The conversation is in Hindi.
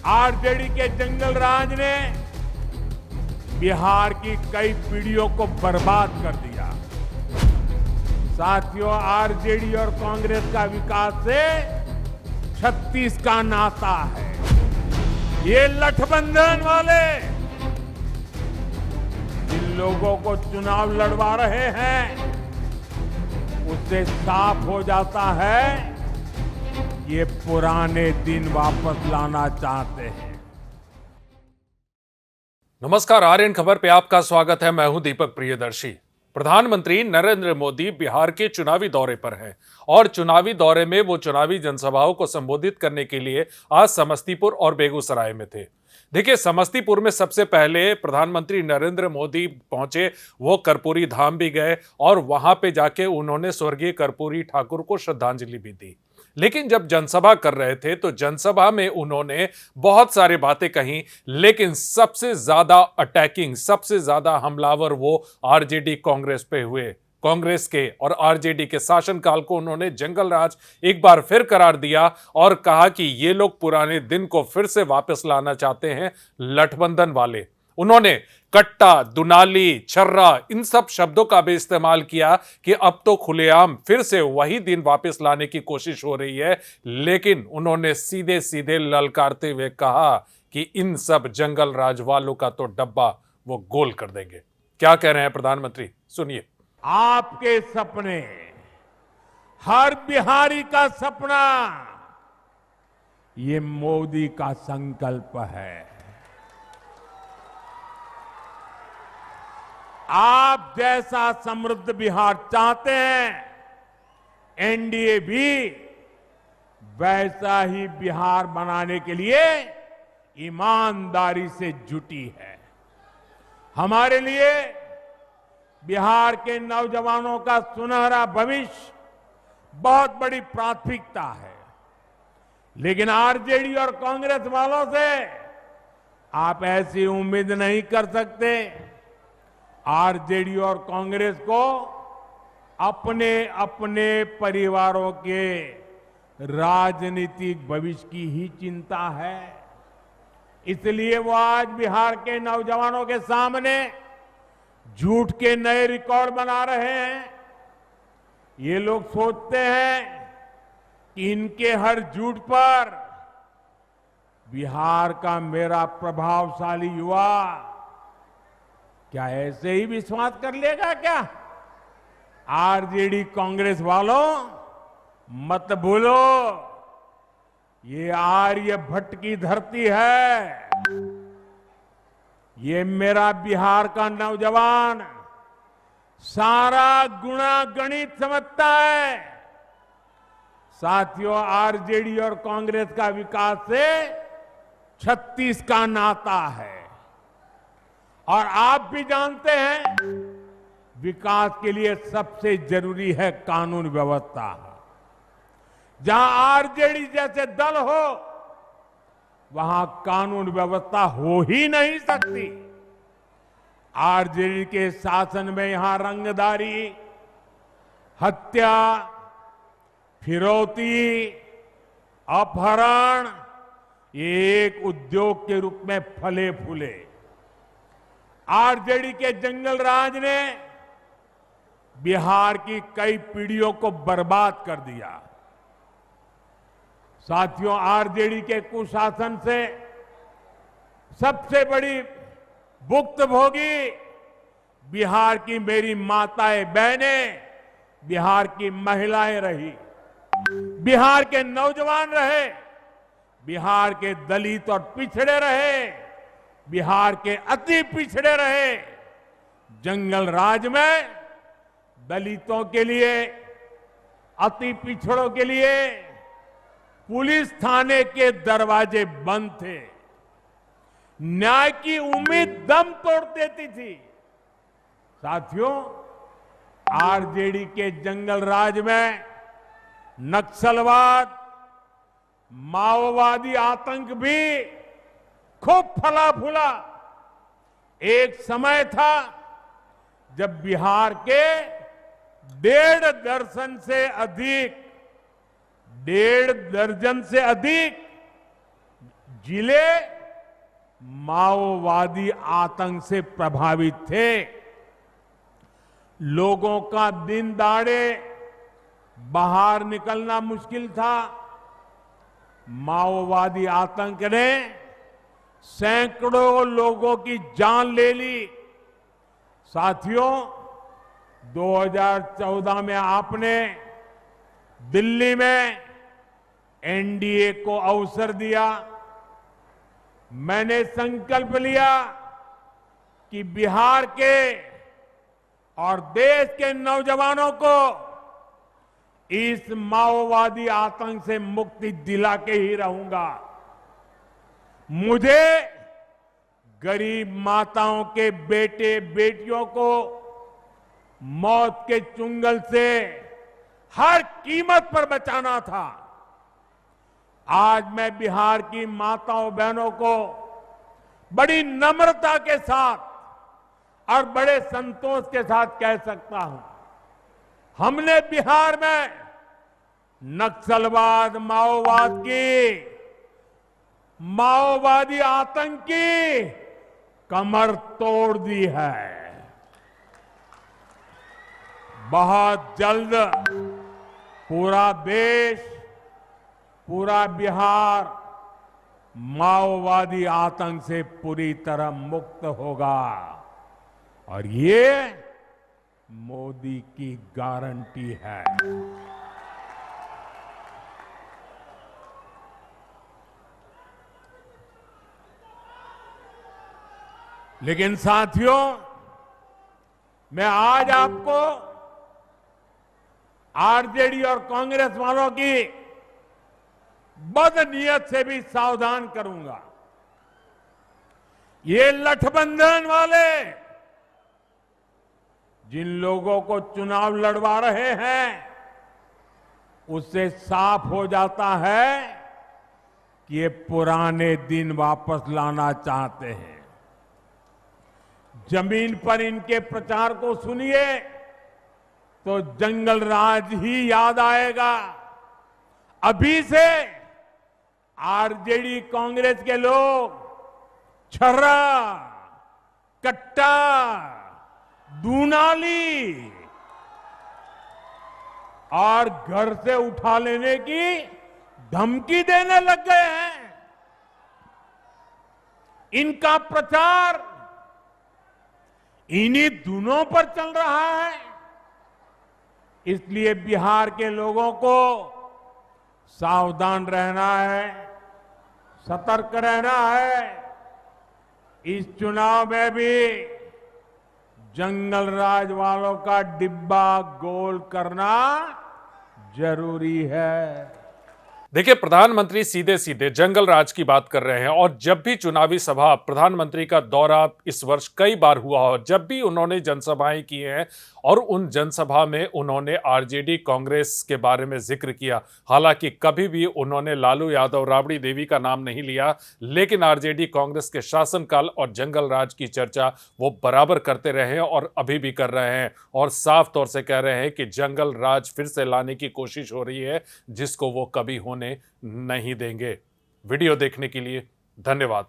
आरजेडी के जंगल राज ने बिहार की कई पीढ़ियों को बर्बाद कर दिया। साथियों, आरजेडी और कांग्रेस का विकास से 36 का नाता है। ये गठबंधन वाले जिन लोगों को चुनाव लड़वा रहे हैं, उससे साफ हो जाता है ये पुराने दिन वापस लाना चाहते हैं। नमस्कार, आर्यन खबर पे आपका स्वागत है। मैं हूं दीपक प्रियदर्शी। प्रधानमंत्री नरेंद्र मोदी बिहार के चुनावी दौरे पर हैं और चुनावी दौरे में वो चुनावी जनसभाओं को संबोधित करने के लिए आज समस्तीपुर और बेगूसराय में थे। देखिए, समस्तीपुर में सबसे पहले प्रधानमंत्री नरेंद्र मोदी पहुंचे, वो कर्पूरी धाम भी गए और वहां पे जाके उन्होंने स्वर्गीय कर्पूरी ठाकुर को श्रद्धांजलि भी दी। लेकिन जब जनसभा कर रहे थे तो जनसभा में उन्होंने बहुत सारी बातें कही, लेकिन सबसे ज्यादा अटैकिंग, सबसे ज्यादा हमलावर वो आरजेडी कांग्रेस पे हुए। कांग्रेस के और आरजेडी के शासनकाल को उन्होंने जंगल राज एक बार फिर करार दिया और कहा कि ये लोग पुराने दिन को फिर से वापस लाना चाहते हैं, गठबंधन वाले। उन्होंने कट्टा, दुनाली, छर्रा, इन सब शब्दों का भी इस्तेमाल किया कि अब तो खुलेआम फिर से वही दिन वापस लाने की कोशिश हो रही है। लेकिन उन्होंने सीधे सीधे ललकारते हुए कहा कि इन सब जंगल राज वालों का तो डब्बा वो गोल कर देंगे। क्या कह रहे हैं प्रधानमंत्री, सुनिए। आपके सपने, हर बिहारी का सपना, ये मोदी का संकल्प है। आप जैसा समृद्ध बिहार चाहते हैं, एनडीए भी वैसा ही बिहार बनाने के लिए ईमानदारी से जुटी है। हमारे लिए बिहार के नौजवानों का सुनहरा भविष्य बहुत बड़ी प्राथमिकता है। लेकिन आरजेडी और कांग्रेस वालों से आप ऐसी उम्मीद नहीं कर सकते। आरजेडी और कांग्रेस को अपने अपने परिवारों के राजनीतिक भविष्य की ही चिंता है। इसलिए वो आज बिहार के नौजवानों के सामने झूठ के नए रिकॉर्ड बना रहे हैं। ये लोग सोचते हैं कि इनके हर झूठ पर बिहार का मेरा प्रभावशाली युवा क्या ऐसे ही विश्वास कर लेगा क्या? आरजेडी कांग्रेस वालों, मत भूलो, ये आर्यभट्ट की धरती है। ये मेरा बिहार का नौजवान सारा गुणा गणित समझता है। साथियों, आरजेडी और कांग्रेस का विकास से 36 का नाता है और आप भी जानते हैं विकास के लिए सबसे जरूरी है कानून व्यवस्था। जहां आरजेडी जैसे दल हो, वहां कानून व्यवस्था हो ही नहीं सकती। आरजेडी के शासन में यहां रंगदारी, हत्या, फिरौती, अपहरण ये एक उद्योग के रूप में फले फूले। आरजेडी के जंगल राज ने बिहार की कई पीढ़ियों को बर्बाद कर दिया। साथियों, आरजेडी के कुशासन से सबसे बड़ी भुक्तभोगी बिहार की मेरी माताएं, बहनें, बिहार की महिलाएं रही, बिहार के नौजवान रहे, बिहार के दलित और पिछड़े रहे, बिहार के अति पिछड़े रहे। जंगल राज में दलितों के लिए, अति पिछड़ों के लिए पुलिस थाने के दरवाजे बंद थे। न्याय की उम्मीद दम तोड़ देती थी। साथियों, आरजेडी के जंगल राज में नक्सलवाद, माओवादी आतंक भी खूब फला फूला। एक समय था जब बिहार के 1.5 दर्जन से अधिक जिले माओवादी आतंक से प्रभावित थे। लोगों का दिन दहाड़े बाहर निकलना मुश्किल था। माओवादी आतंक ने सैकड़ों लोगों की जान ले ली। साथियों, 2014 में आपने दिल्ली में एनडीए को अवसर दिया। मैंने संकल्प लिया कि बिहार के और देश के नौजवानों को इस माओवादी आतंक से मुक्ति दिला के ही रहूंगा। मुझे गरीब माताओं के बेटे बेटियों को मौत के चुंगल से हर कीमत पर बचाना था। आज मैं बिहार की माताओं बहनों को बड़ी नम्रता के साथ और बड़े संतोष के साथ कह सकता हूं, हमने बिहार में नक्सलवाद, माओवादी आतंक की कमर तोड़ दी है। बहुत जल्द पूरा देश, पूरा बिहार माओवादी आतंक से पूरी तरह मुक्त होगा और ये मोदी की गारंटी है। लेकिन साथियों, मैं आज आपको आरजेडी और कांग्रेस वालों की बदनीयत से भी सावधान करूंगा। ये गठबंधन वाले जिन लोगों को चुनाव लड़वा रहे हैं, उससे साफ हो जाता है कि ये पुराने दिन वापस लाना चाहते हैं। जमीन पर इनके प्रचार को सुनिए तो जंगल राज ही याद आएगा। अभी से आरजेडी कांग्रेस के लोग छर्रा, कट्टा, दूनाली और घर से उठा लेने की धमकी देने लग गए हैं। इनका प्रचार इन्हीं दोनों पर चल रहा है। इसलिए बिहार के लोगों को सावधान रहना है, सतर्क रहना है। इस चुनाव में भी जंगल राज वालों का डिब्बा गोल करना जरूरी है। देखिए, प्रधानमंत्री सीधे सीधे जंगल राज की बात कर रहे हैं और जब भी चुनावी सभा, प्रधानमंत्री का दौरा इस वर्ष कई बार हुआ हो, जब भी उन्होंने जनसभाएं की हैं और उन जनसभा में उन्होंने आरजेडी कांग्रेस के बारे में जिक्र किया। हालांकि कभी भी उन्होंने लालू यादव, राबड़ी देवी का नाम नहीं लिया, लेकिन आरजेडी कांग्रेस के शासनकाल और जंगल राज की चर्चा वो बराबर करते रहे हैं और अभी भी कर रहे हैं और साफ तौर से कह रहे हैं कि जंगल राज फिर से लाने की कोशिश हो रही है, जिसको वो कभी होने नहीं देंगे। वीडियो देखने के लिए धन्यवाद।